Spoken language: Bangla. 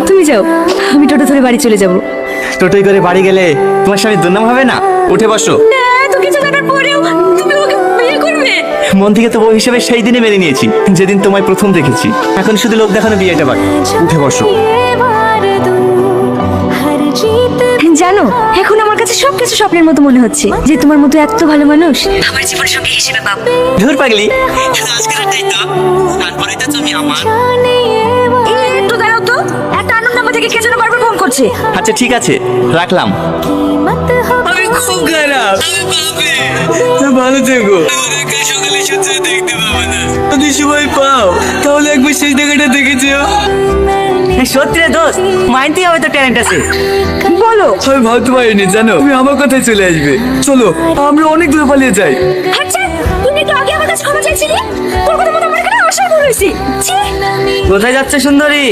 তুমি যাও, আমি টোটো ধরে বাড়ি চলে যাবো। টোটোই করে বাড়ি গেলে তোমার স্বামী দুর্নাম হবে না? উঠে বসো। এত কিছু জানার পরেও তুমি ওকে বিয়ে করবে? মন থেকে তো বউ হিসেবে সেই দিনে মেনে নিয়েছি যেদিন তোমায় প্রথম দেখেছি। এখন শুধু লোক দেখানো বিয়েটা বাকি। উঠে বসো। জানো, এখন আমার কাছে সবকিছু স্বপ্নের মতো মনে হচ্ছে যে তোমার মতো এত ভালো মানুষ আমার জীবন সঙ্গী হিসেবে পাবো। ধুর পাগলি, আজকের রাতটাই তো, তারপরেই তো তুমি আমার। একটু দাঁড়াও তো, একটা আনন্দ নাম্বার থেকে কে যেন বারবার ফোন করছে। আচ্ছা ঠিক আছে, রাখলাম। আমি খুব খারাপ, ভালো থেকো। সকালে সূর্য দেখতে পাবো না, যদি সময় পাও তাহলে একবার শেষ দেখাটা দেখেছো। সত্যি রে দোস্ত, মাইন্ডই হবে তো ট্যালেন্ট আছে। বলো। আমি ভাবতে পারিনি জানো তুমি আমার কথায় চলে আসবে। চলো আমরা অনেক দূরে পালিয়ে যাই। আচ্ছা, তুমি তো আগে আমার কাছে ক্ষমা চাইছিলে, তোর কথা মতো আমার এখানে আশা করেছি। কোথায় যাচ্ছে সুন্দরী?